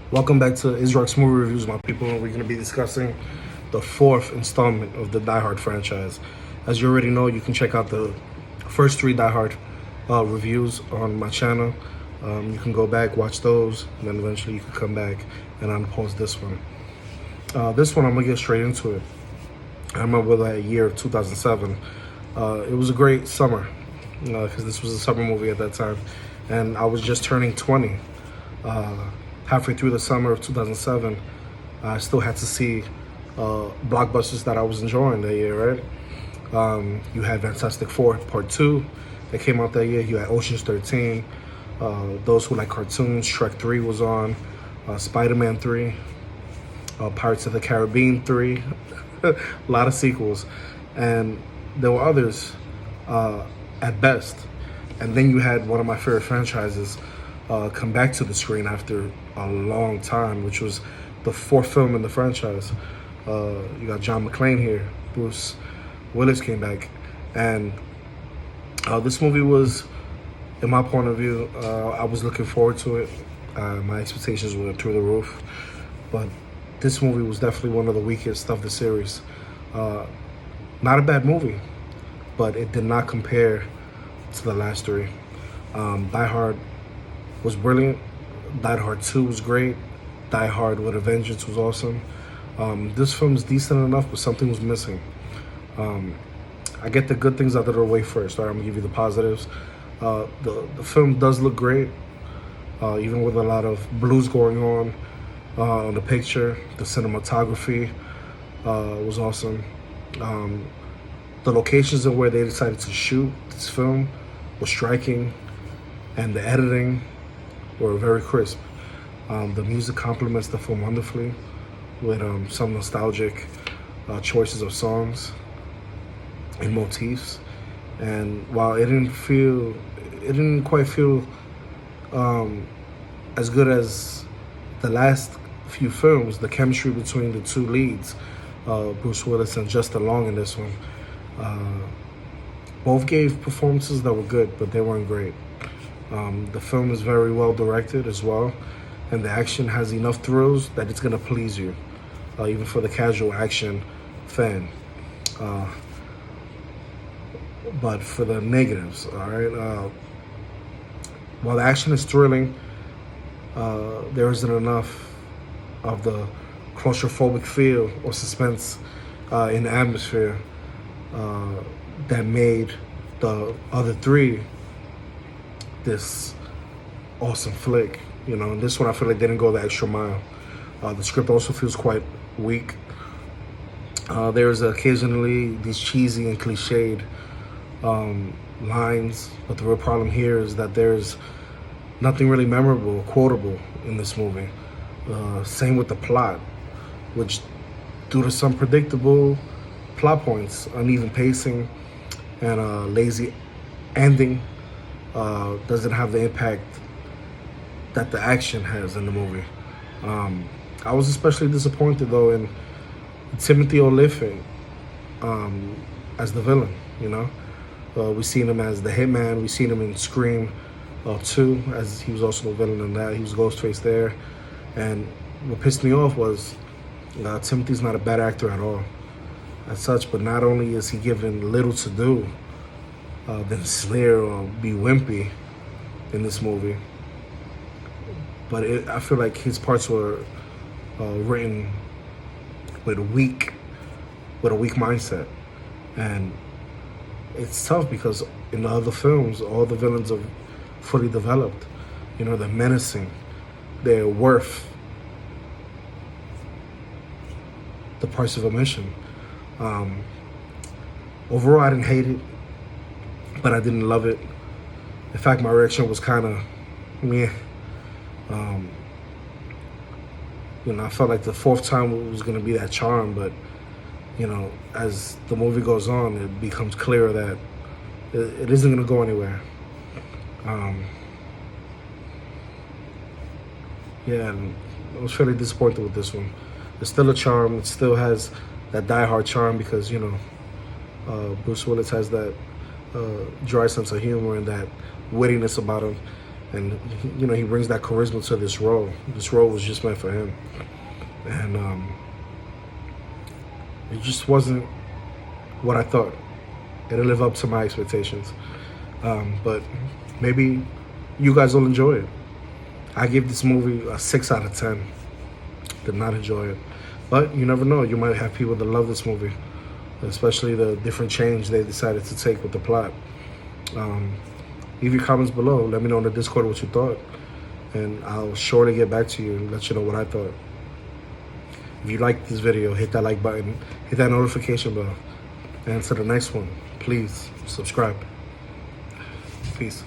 Welcome back to Israel's Movie Reviews, my people. We're going to be discussing the fourth installment of the Die Hard franchise. As you already know, you can check out the first three Die Hard reviews on my channel. You can go back, watch those, and then eventually you can come back and unpause this one. This one, I'm going to get straight into it. I remember that year of 2007. It was a great summer because this was a summer movie at that time. And I was just turning 20. Halfway through the summer of 2007, I still had to see blockbusters that I was enjoying that year, right? You had Fantastic Four Part 2 that came out that year. You had Ocean's 13. Those who like cartoons, Shrek 3 was on. Spider-Man 3. Pirates of the Caribbean 3. A lot of sequels. And there were others at best. And then you had one of my favorite franchises come back to the screen after a long time, which was the fourth film in the franchise. You got John McClane here. Bruce Willis came back. And this movie was, in my point of view, I was looking forward to it. My expectations were through the roof. But this movie was definitely one of the weakest of the series. Not a bad movie, but it did not compare to the last three. Die Hard was brilliant. Die Hard 2 was great. Die Hard with a Vengeance was awesome. This film is decent enough, but something was missing. I get the good things out of the way first. Right? I'm gonna give you the positives. The film does look great, even with a lot of blues going on the picture. The cinematography was awesome. The locations and where they decided to shoot this film was striking, and the editing were very crisp. The music complements the film wonderfully with some nostalgic choices of songs and motifs. And while it didn't quite feel as good as the last few films, the chemistry between the two leads, Bruce Willis and Justin Long in this one, both gave performances that were good, but they weren't great. The film is very well directed as well, and the action has enough thrills that it's gonna please you, even for the casual action fan. But for the negatives, all right, while the action is thrilling, there isn't enough of the claustrophobic feel or suspense in the atmosphere that made the other three this awesome flick. And this one I feel like they didn't go the extra mile. The script also feels quite weak. There's occasionally these cheesy and cliched lines, but the real problem here is that there's nothing really memorable or quotable in this movie. Same with the plot, which due to some predictable plot points, uneven pacing, and a lazy ending, doesn't have the impact that the action has in the movie. I was especially disappointed though in Timothy Olyphant as the villain. We've seen him as the hitman. We've seen him in Scream 2 as he was also the villain in that. He was Ghostface there. And what pissed me off was Timothy's not a bad actor at all as such, but not only is he given little to do than sneer or be wimpy in this movie, but I feel like his parts were written with a weak mindset. And it's tough because in the other films, all the villains are fully developed. They're menacing. They're worth the price of admission. Overall, I didn't hate it, but I didn't love it. In fact, my reaction was kind of meh. I felt like the fourth time was going to be that charm, but as the movie goes on, it becomes clear that it isn't going to go anywhere. And I was fairly disappointed with this one. It's still a charm. It still has that Die Hard charm because, Bruce Willis has that dry sense of humor and that wittiness about him. and you know, he brings that charisma to this role. This role was just meant for him, and it just wasn't what I thought. It didn't live up to my expectations, but maybe you guys will enjoy it. I give this movie a 6 out of 10. Did not enjoy it, but you never know. You might have people that love this movie, especially the different change they decided to take with the plot. Leave your comments below. Let me know in the Discord what you thought, and I'll surely get back to you and let you know what I thought. If you liked this video, hit that like button, hit that notification bell, and to the next one, please subscribe. Peace.